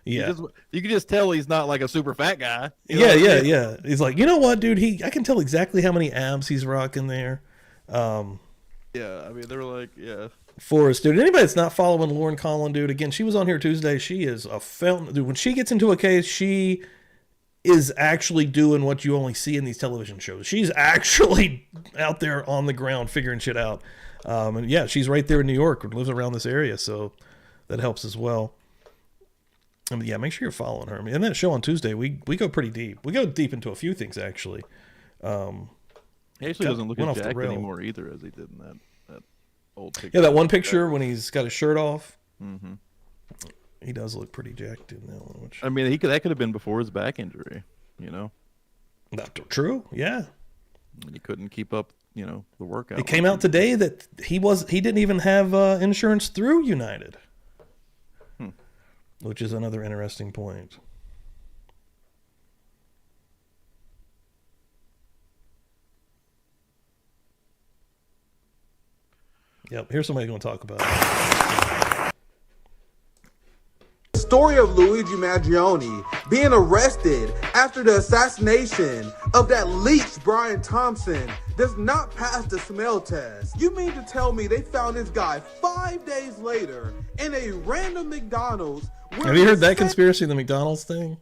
Yeah, you can just tell he's not like a super fat guy. Yeah. He's like, you know what, dude? I can tell exactly how many abs he's rocking there. Yeah, I mean, they're like, yeah. Forrest, dude. Anybody that's not following Lauren Conlon, dude, again, she was on here Tuesday. She is a fountain, dude. When she gets into a case, she is actually doing what you only see in these television shows. She's actually out there on the ground figuring shit out. And yeah, she's right there in New York, lives around this area, so that helps as well. I mean, yeah, make sure you're following her. I mean, and that show on Tuesday, we go pretty deep. We go deep into a few things actually. He actually doesn't look as jacked anymore either as he did in that old picture. Yeah, that one picture when he's got his shirt off. Mm-hmm. He does look pretty jacked in that one. I mean, that could have been before his back injury, you know? Not true, yeah. He couldn't keep up, the workout. It came out today that he didn't even have insurance through United. Which is another interesting point. Yep, here's somebody going to talk about it. The story of Luigi Mangione being arrested after the assassination of that leech Brian Thompson does not pass the smell test. You mean to tell me they found this guy 5 days later in a random McDonald's? Have you heard that conspiracy, the McDonald's thing?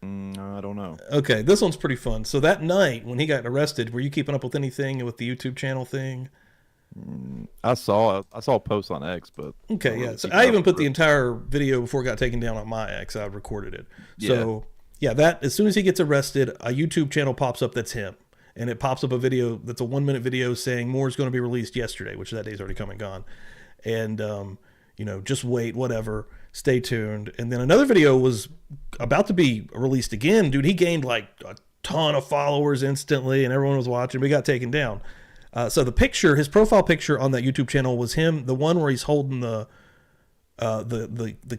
I don't know. Okay, this one's pretty fun. So that night when he got arrested, were you keeping up with anything with the YouTube channel thing? I saw posts on X, but okay, yeah. So I even put the entire video before it got taken down on my X. I recorded it. So yeah, that as soon as he gets arrested, a YouTube channel pops up that's him, and it pops up a video that's a 1-minute video saying more is going to be released yesterday, which that day's already come and gone, and just wait, whatever, stay tuned. And then another video was about to be released again, dude. He gained like a ton of followers instantly, and everyone was watching. We got taken down. So the picture, his profile picture on that YouTube channel was him, the one where he's holding the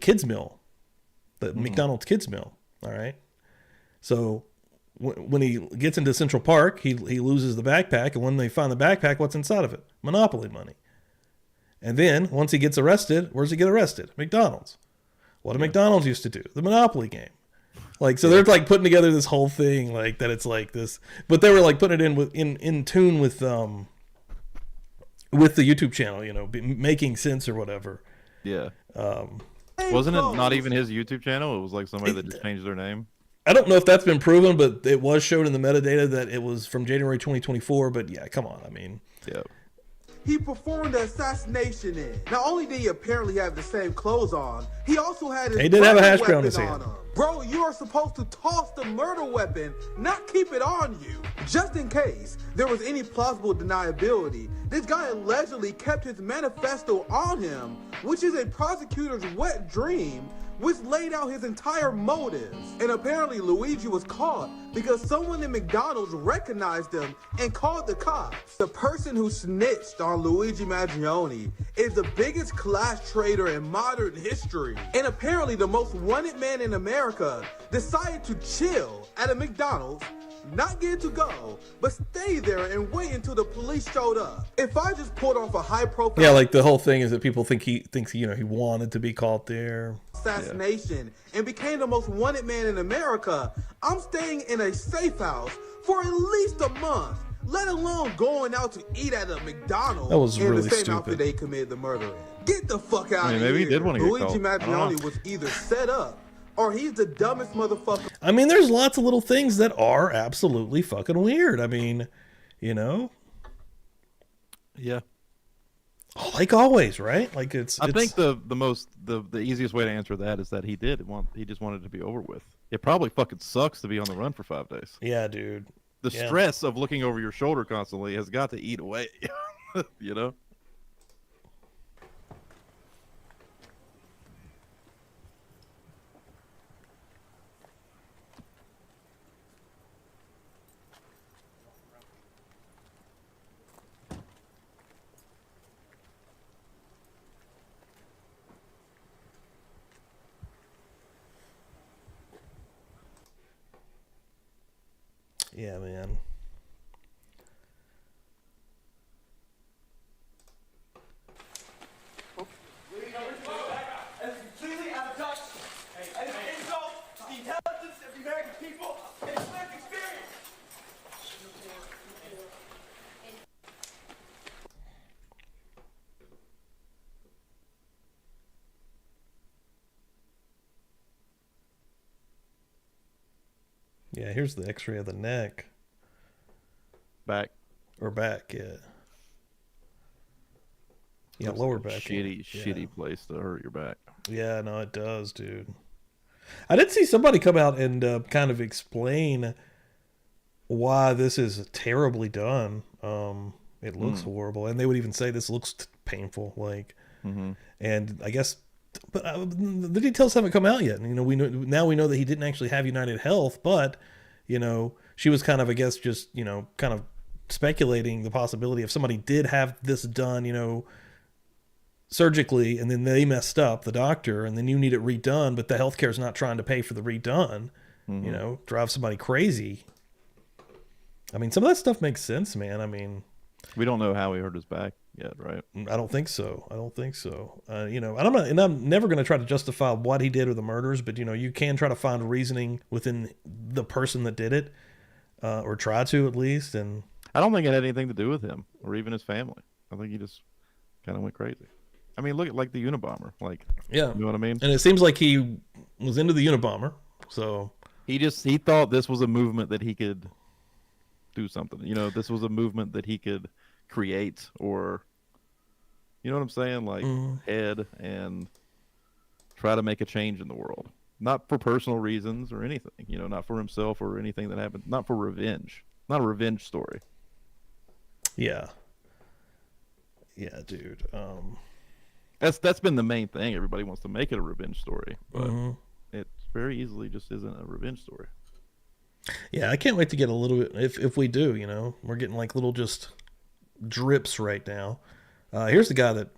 kids meal, the McDonald's kids meal. All right. So when he gets into Central Park, he loses the backpack, and when they find the backpack, what's inside of it? Monopoly money. And then once he gets arrested, where's he get arrested? McDonald's. What did McDonald's used to do? The Monopoly game. Like, so they're like putting together this whole thing like that. It's like this, but they were like putting it in tune with the YouTube channel, making sense or whatever. Yeah. Wasn't it not even his YouTube channel? It was like somebody that just changed their name. I don't know if that's been proven, but it was showed in the metadata that it was from January 2024. But yeah, come on. I mean, yeah. He performed the assassination in. Not only did he apparently have the same clothes on, he also had his he did have a hash brown in his hand. Bro, you are supposed to toss the murder weapon, not keep it on you. Just in case there was any plausible deniability, this guy allegedly kept his manifesto on him, which is a prosecutor's wet dream, which laid out his entire motives. And apparently Luigi was caught because someone in McDonald's recognized him and called the cops. The person who snitched on Luigi Mangione is the biggest class traitor in modern history. And apparently the most wanted man in America decided to chill at a McDonald's, not get to go, but stay there and wait until the police showed up. If I just pulled off a high profile, Yeah, like the whole thing is that people think he thinks, you know, he wanted to be caught there. Assassination and became the most wanted man in America, I'm staying in a safe house for at least a month, let alone going out to eat at a McDonald's. That was in really the same stupid. outfit they committed the murder in. Get the fuck out of here. Maybe he did want to get Luigi caught. Mangione was either set up or he's the dumbest motherfucker. I mean, there's lots of little things that are absolutely fucking weird. I mean, you know? Yeah. Like always, right? Like it's. I think the easiest way to answer that is that he just wanted it to be over with. It probably fucking sucks to be on the run for 5 days. Yeah, dude. The Yeah. stress of looking over your shoulder constantly has got to eat away. You know? Yeah, man. It's completely out of touch. And it insults the intelligence of the American people and its lived experience. Yeah, here's the x-ray of the neck. Back. Or back, yeah. Yeah, lower back. Shitty place to hurt your back. Yeah, no, it does, dude. I did see somebody come out and kind of explain why this is terribly done. It looks horrible, and they would even say this looks painful. Like, and I guess, but the details haven't come out yet. You know, we know that he didn't actually have United Health, but you know, she was kind of, I guess, just kind of speculating the possibility if somebody did have this done, you know, surgically, and then they messed up, the doctor, and then you need it redone, but the healthcare is not trying to pay for the redone, you know, drive somebody crazy. I mean, some of that stuff makes sense, man. I mean, we don't know how he hurt his back yet, right? I don't think so. You know, and I'm never going to try to justify what he did or the murders, but you know, you can try to find reasoning within the person that did it, or try to at least. And I don't think it had anything to do with him or even his family. I think he just kind of went crazy. I mean, look at like the Unabomber. Like, yeah, you know what I mean? And it seems like he was into the Unabomber. So he thought this was a movement that he could do something. You know, this was a movement that he could create, or, you know what I'm saying? Like, head and try to make a change in the world. Not for personal reasons or anything, you know, not for himself or anything that happened. Not for revenge. Not a revenge story. Yeah. Yeah, dude. That's been the main thing. Everybody wants to make it a revenge story, but it very easily just isn't a revenge story. Yeah, I can't wait to get a little bit, if we do, you know, we're getting like little just drips right now. Here's the guy that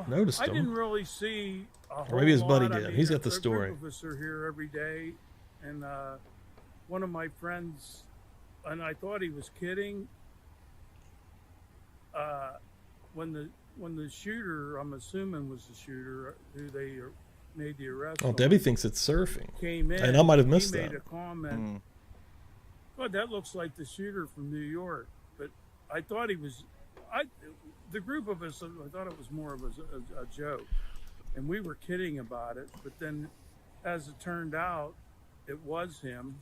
noticed him. I didn't really see a whole Or maybe his buddy lot. did. I mean, He's got the a story. group of us are here every day, and one of my friends, and I thought he was kidding. When the shooter, I'm assuming was the shooter who they made the arrest. Oh, Debbie thinks it's surfing. Came in, and I might have missed he that. made a comment. Well, that looks like the shooter from New York, but I thought he was. The group of us, I thought it was more of a joke, and we were kidding about it. But then, as it turned out, it was him.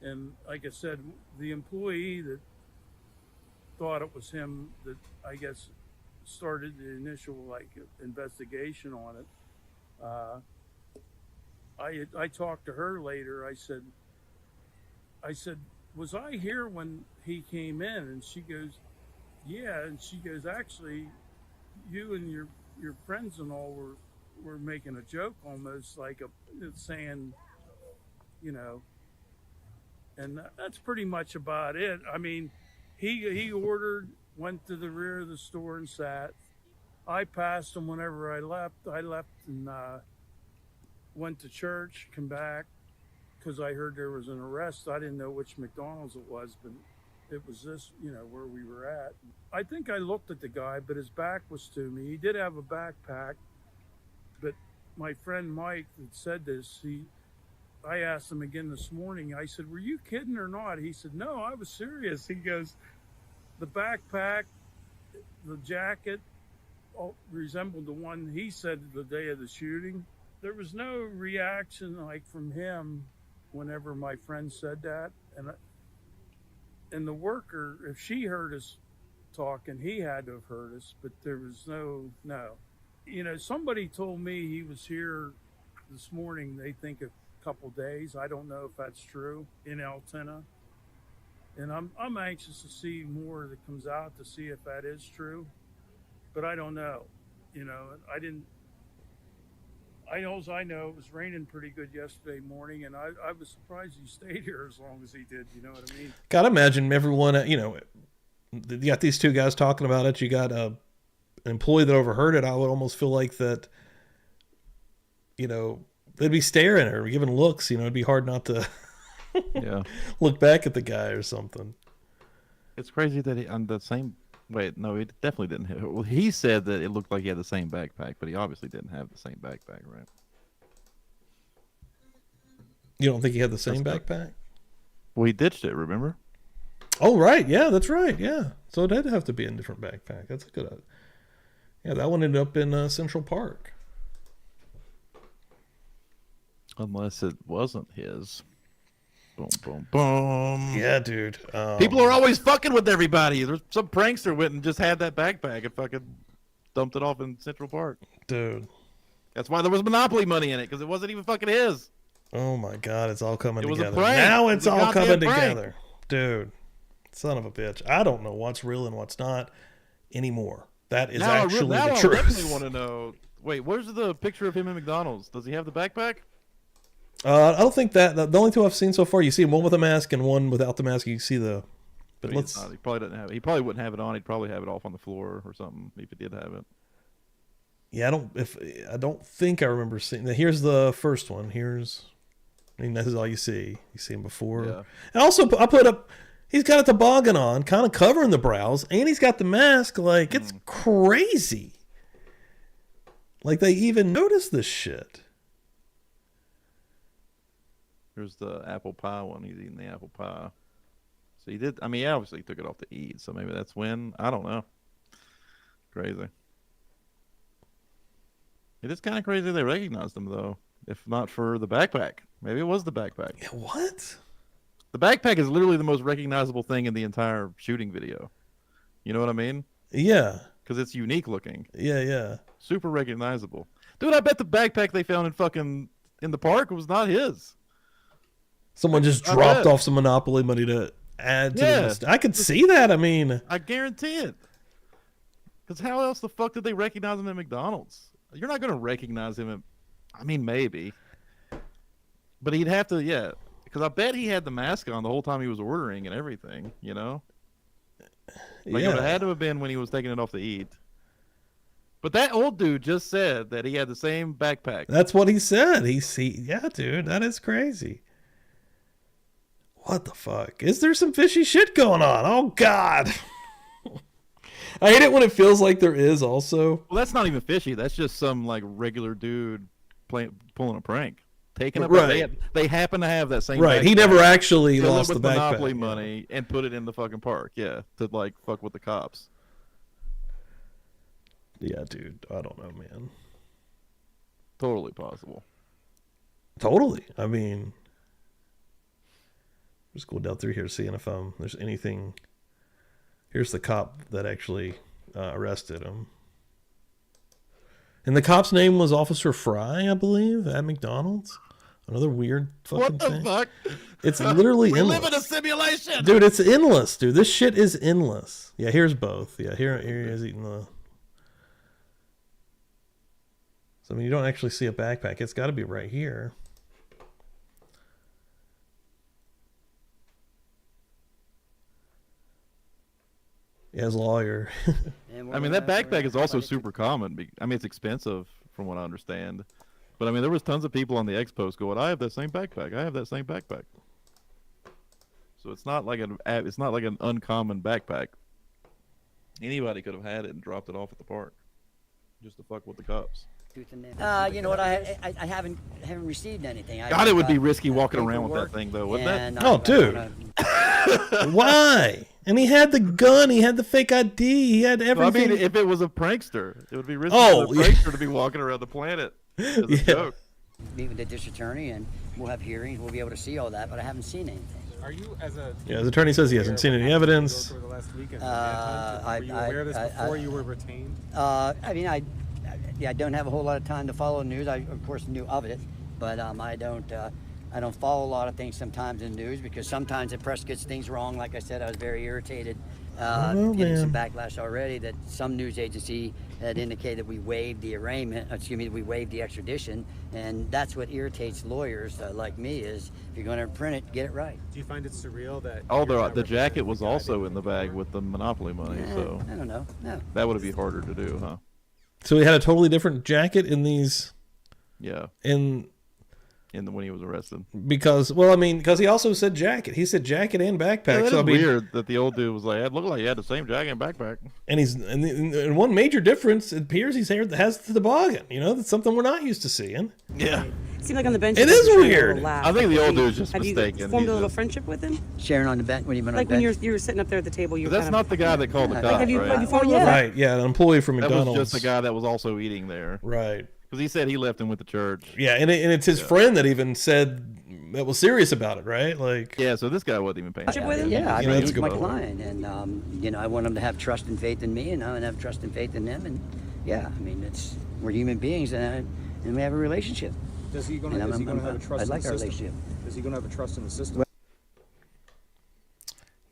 And like I said, the employee that thought it was him, that I guess started the initial investigation on it. I talked to her later. I said, was I here when he came in? And she goes, yeah. And she goes, actually, you and your friends and all were making a joke almost, like saying, you know, and that's pretty much about it. I mean, he ordered, went to the rear of the store and sat. I passed him whenever I left. I left and went to church, come back, because I heard there was an arrest. I didn't know which McDonald's it was, but it was this, you know, where we were at. I think I looked at the guy, but his back was to me. He did have a backpack, but my friend Mike that said this, I asked him again this morning. I said, were you kidding or not? He said, no, I was serious. He goes, the backpack, the jacket resembled the one he said the day of the shooting. There was no reaction like from him whenever my friend said that. And the worker, if she heard us talking, he had to have heard us, but there was no. You know, somebody told me he was here this morning, they think a couple days. I don't know if that's true, in Altoona. And I'm anxious to see more that comes out to see if that is true. But I don't know. You know, I know it was raining pretty good yesterday morning, and I was surprised he stayed here as long as he did. You know what I mean? Gotta imagine everyone, you know, you got these two guys talking about it. You got an employee that overheard it. I would almost feel like that, you know, they'd be staring or giving looks. You know, it'd be hard not to look back at the guy or something. It's crazy that he on the same. Wait, no, he definitely didn't have. Well, he said that it looked like he had the same backpack, but he obviously didn't have the same backpack, right? You don't think he had the same backpack? Well, he ditched it. Remember? Oh, right. Yeah, that's right. Yeah, so it did have to be a different backpack. That's a good. Yeah, that one ended up in Central Park. Unless it wasn't his. Boom, boom, boom. Yeah, dude. People are always fucking with everybody. There's some prankster went and just had that backpack and fucking dumped it off in Central Park. Dude. That's why there was Monopoly money in it, because it wasn't even fucking his. Oh my God, it's all coming It was a together. prank. Now It it's was a all coming goddamn prank. together. Dude. Son of a bitch. I don't know what's real and what's not anymore. That is actually now the I truth. definitely want to know. Wait, where's the picture of him in McDonald's? Does he have the backpack? I don't think that the only two I've seen so far, you see one with a mask and one without the mask. You see the, but let's. He probably doesn't have it. He probably wouldn't have it on. He'd probably have it off on the floor or something if he did have it. Yeah, I don't think I remember seeing that. Here's the first one. I mean, this is all you see. You see him before. Yeah. And also, I put up. He's got a toboggan on, kind of covering the brows, and he's got the mask. Like it's crazy. Like they even noticed this shit. There's the apple pie one. He's eating the apple pie. So he did. I mean, he obviously took it off to eat. So maybe that's when. I don't know. Crazy. It is kind of crazy they recognized him, though. If not for the backpack. Maybe it was the backpack. Yeah, what? The backpack is literally the most recognizable thing in the entire shooting video. You know what I mean? Yeah. Because it's unique looking. Yeah. Super recognizable. Dude, I bet the backpack they found in the park was not his. Someone just dropped off some Monopoly money to add to the list. I could see that. I mean, I guarantee it. Because how else the fuck did they recognize him at McDonald's? You're not going to recognize him at... I mean, maybe. But he'd have to, yeah. Because I bet he had the mask on the whole time he was ordering and everything, you know? Like, it had to have been when he was taking it off to eat. But that old dude just said that he had the same backpack. That's what he said. Yeah, dude, that is crazy. What the fuck? Is there some fishy shit going on? Oh, God. I hate it when it feels like there is also. Well, that's not even fishy. That's just some, like, regular dude pulling a prank. Taking up they happen to have that same right. backpack. He never actually lost the with backpack. Monopoly money and put it in the fucking park. Yeah, to, like, fuck with the cops. Yeah, dude. I don't know, man. Totally possible. Totally. I mean... Just go down through here, seeing if there's anything. Here's the cop that actually arrested him. And the cop's name was Officer Fry, I believe, at McDonald's. Another weird fucking thing. What the fuck? It's literally we endless. live in a simulation. Dude, it's endless, dude. This shit is endless. Yeah, here's both. Yeah, here he is eating the... So, I mean, you don't actually see a backpack. It's got to be right here. As a lawyer. I mean, that backpack is also super common. I mean, it's expensive from what I understand. But I mean, there was tons of people on the X post going, "I have that same backpack. I have that same backpack." So it's not like an uncommon backpack. Anybody could have had it and dropped it off at the park, just to fuck with the cops. You know what? I haven't received anything. God, it would be risky walking around with that thing, though, wouldn't it? Oh, dude. Why? And he had the gun. He had the fake ID. He had everything. I mean, if it was a prankster, it would be risky for the prankster to be walking around the planet as a joke. Meet with the district attorney, and we'll have hearings. We'll be able to see all that, but I haven't seen anything. Are you, as a the attorney says he hasn't seen any evidence. Were you aware of this before you were retained? I mean, I don't have a whole lot of time to follow the news. I, of course, knew of it, but I don't follow a lot of things sometimes in the news because sometimes the press gets things wrong. Like I said, I was very irritated, getting some backlash already that some news agency had indicated we waived the arraignment. We waived the extradition, and that's what irritates lawyers like me. Is if you're going to print it, get it right. Do you find it surreal that? Although the jacket was also in the bag with the Monopoly money, so I don't know. No, that would be harder to do, huh? So he had a totally different jacket in these. Yeah. When he was arrested. Because he also said jacket. He said jacket and backpack. Yeah, that so is weird that the old dude was like, it looked like he had the same jacket and backpack. And one major difference, it appears he's has the toboggan. You know, that's something we're not used to seeing. Yeah. Seemed like on the bench. It is weird. I think the old dude's just Have mistaken. you formed a little friendship with him? Sharing on the bench. When you like when you're sitting up there at the table, you're. That's not the guy that called the cops, have you right? formed a Right, yeah, an employee from McDonald's. That was just the guy that was also eating there. Right. Because he said he left him with the church. Yeah, and it's his friend that even said that was serious about it, right? Like. Yeah, so this guy wasn't even paying attention. Yeah, I mean, that's he's a good my point. client, and I want him to have trust and faith in me, and I have trust and faith in them, and I mean, we're human beings, and we have a relationship. Is he going to have a trust in the system? Relationship. Is he going to have a trust in the system?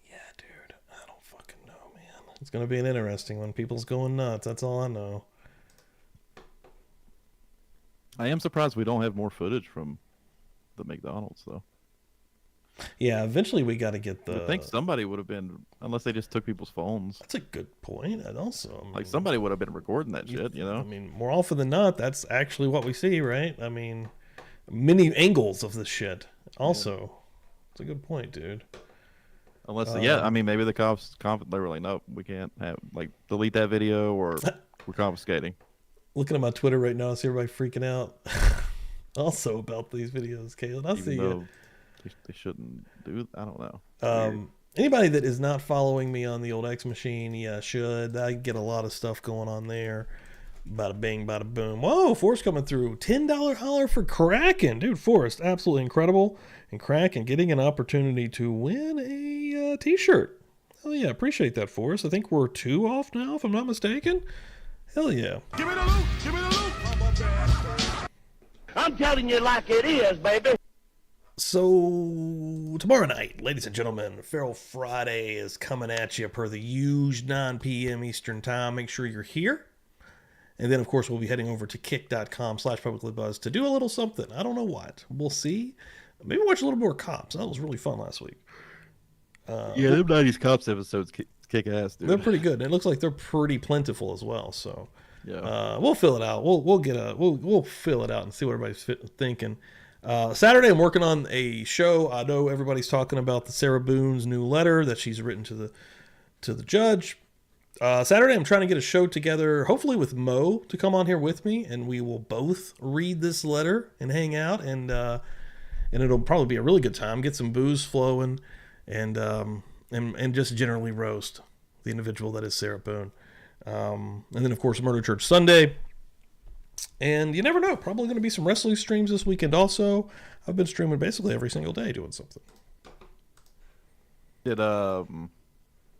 Yeah, dude, I don't fucking know, man. It's gonna be an interesting one. People's going nuts. That's all I know. I am surprised we don't have more footage from the McDonald's, though. Yeah, eventually we got to get the. I think somebody would have been, unless they just took people's phones. That's a good point. And also, like somebody would have been recording that shit, you know. I mean, more often than not, that's actually what we see, right? I mean, many angles of this shit. Also, it's a good point, dude. Unless, I mean, maybe the cops, they were like, no, we can't have delete that video, or we're confiscating. Looking at my Twitter right now, I see everybody freaking out. Also about these videos, Caitlin. I see you. They shouldn't do. I don't know. Anybody that is not following me on the old X machine, should. I get a lot of stuff going on there. Bada bing, bada boom. Whoa, Forrest coming through. $10 holler for Kraken. Dude, Forrest, absolutely incredible. And Kraken getting an opportunity to win a t-shirt. Hell yeah, appreciate that, Forrest. I think we're 2 off now, if I'm not mistaken. Hell yeah. Give me the loot! Give me the loot! I'm telling you like it is, baby. So, tomorrow night, ladies and gentlemen, Feral Friday is coming at you per the usual 9 p.m. Eastern Time. Make sure you're here. And then, of course, we'll be heading over to kick.com/PubliclyBuzzed to do a little something. I don't know what. We'll see. Maybe watch a little more Cops. That was really fun last week. Yeah, them 90s Cops episodes kick ass, dude. They're pretty good. It looks like they're pretty plentiful as well. So, yeah, we'll fill it out. We'll fill it out and see what everybody's thinking. Saturday, I'm working on a show. I know everybody's talking about the Sarah Boone's new letter that she's written to the judge. Saturday, I'm trying to get a show together, hopefully with Mo to come on here with me, and we will both read this letter and hang out, and it'll probably be a really good time. Get some booze flowing, and just generally roast the individual that is Sarah Boone. And then, of course, Murder Church Sunday. And you never know, probably going to be some wrestling streams this weekend also. I've been streaming basically every single day doing something. Did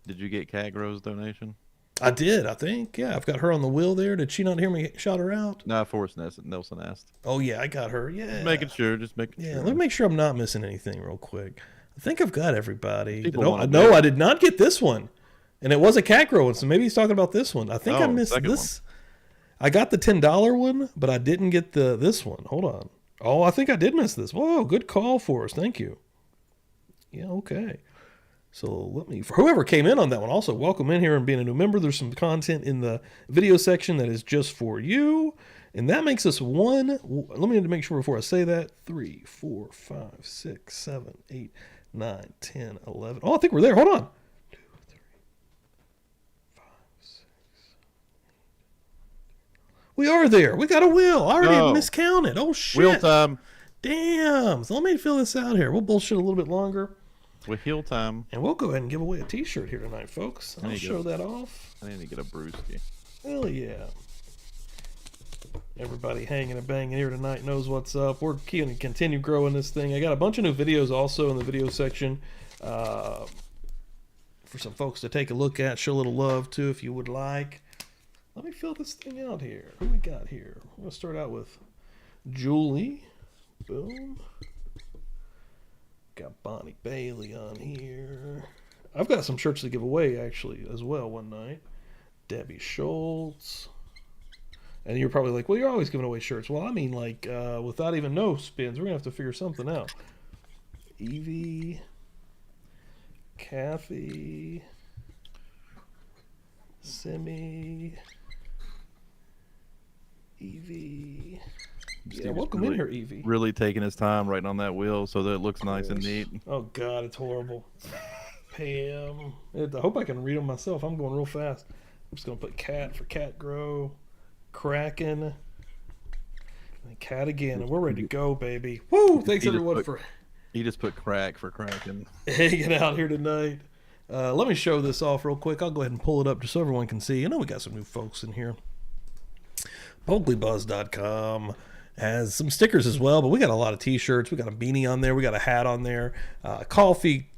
you get Cagro's donation? I did, I think. Yeah, I've got her on the wheel there. Did she not hear me shout her out? No, Forrest Nelson asked. Oh, yeah, I got her. Yeah. Just making sure. Yeah, let me make sure I'm not missing anything real quick. I think I've got everybody. No, I did not get this one. And it was a Cagro one, so maybe he's talking about this one. I think I missed this. I got the $10 one, but I didn't get this one. Hold on. Oh, I think I did miss this. Whoa, good call for us. Thank you. Yeah, okay. So for whoever came in on that one, also welcome in here and being a new member. There's some content in the video section that is just for you. And that makes us one. Let me make sure before I say that. 3, 4, 5, 6, 7, 8, 9, 10, 11. Oh, I think we're there. Hold on. 2, 3, 5, 6. We are there. We got a wheel. I already miscounted. Oh, shit. Wheel time. Damn. So let me fill this out here. We'll bullshit a little bit longer. With heel time. And we'll go ahead and give away a t-shirt here tonight, folks. I'll show that off. I need to get a brewski. Hell yeah. Everybody hanging and banging here tonight knows what's up. We're going to continue growing this thing. I got a bunch of new videos also in the video section for some folks to take a look at, show a little love to if you would like. Let me fill this thing out here. Who we got here? I'm going to start out with Julie. Boom. Got Bonnie Bailey on here. I've got some shirts to give away actually as well one night. Debbie Schultz. And you're probably like, well, you're always giving away shirts. Well, I mean, like, without even no spins, we're going to have to figure something out. Evie. Kathy. Simi. Evie. Yeah, welcome in here, Evie. Really taking his time writing on that wheel so that it looks nice and neat. Oh, God, it's horrible. Pam. I hope I can read them myself. I'm going real fast. I'm just going to put cat for cat grow. Kraken. And cat again. And we're ready to go, baby. Woo! Thanks, everyone, for... He just put crack for Kraken. Hanging out here tonight. Let me show this off real quick. I'll go ahead and pull it up just so everyone can see. I know we got some new folks in here. PubliclyBuzzed.com has some stickers as well, but we got a lot of t-shirts. We got a beanie on there. We got a hat on there. Coffee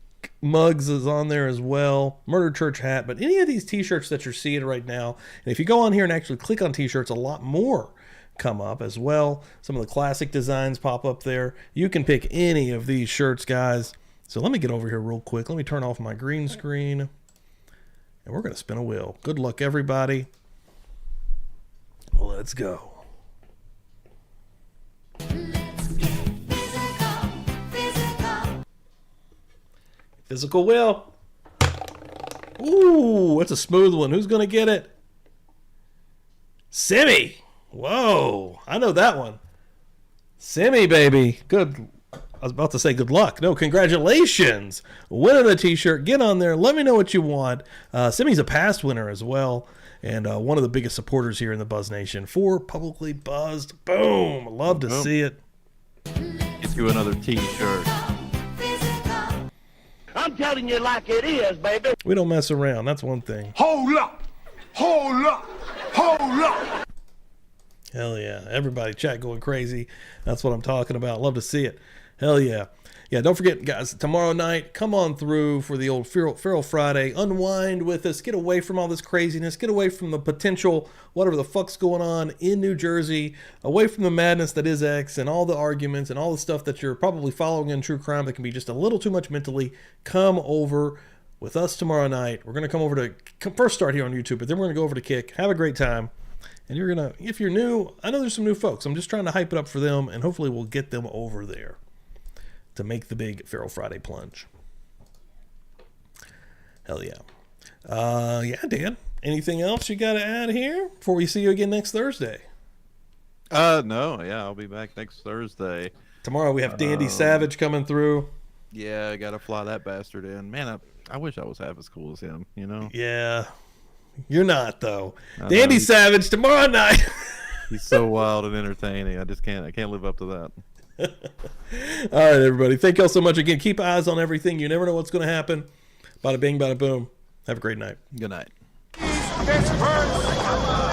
mugs is on there as well. Murder Church hat. But any of these t-shirts that you're seeing right now, and if you go on here and actually click on t-shirts, a lot more come up as well. Some of the classic designs pop up there. You can pick any of these shirts, guys. So let me get over here real quick. Let me turn off my green screen. And we're going to spin a wheel. Good luck, everybody. Let's go. Physical wheel. Ooh, that's a smooth one. Who's going to get it? Simi. Whoa, I know that one. Simi, baby. Good. I was about to say good luck. No, congratulations. Winning a t-shirt. Get on there. Let me know what you want. Simi's a past winner as well. And one of the biggest supporters here in the Buzz Nation for Publicly Buzzed. Boom. Love to see it. Get you another t-shirt. I'm telling you like it is, baby. We don't mess around. That's one thing. Hold up. Hold up. Hold up. Hell yeah. Everybody chat going crazy. That's what I'm talking about. Love to see it. Hell yeah. Yeah, don't forget, guys, tomorrow night, come on through for the old Feral Friday. Unwind with us. Get away from all this craziness. Get away from the potential whatever the fuck's going on in New Jersey. Away from the madness that is X and all the arguments and all the stuff that you're probably following in true crime that can be just a little too much mentally. Come over with us tomorrow night. We're going to come over to first start here on YouTube, but then we're going to go over to Kick. Have a great time. And you're going to, if you're new, I know there's some new folks. I'm just trying to hype it up for them, and hopefully we'll get them over there to make the big Feral Friday plunge. Hell yeah. Yeah, Dan. Anything else you got to add here before we see you again next Thursday? No. Yeah, I'll be back next Thursday. Tomorrow we have Dandy Savage coming through. Yeah, I got to fly that bastard in. Man, I wish I was half as cool as him, you know? Yeah. You're not, though. Dandy Savage tomorrow night. He's so wild and entertaining. I can't live up to that. All right, everybody. Thank y'all so much again. Keep eyes on everything. You never know what's going to happen. Bada bing, bada boom. Have a great night. Good night. This hurts.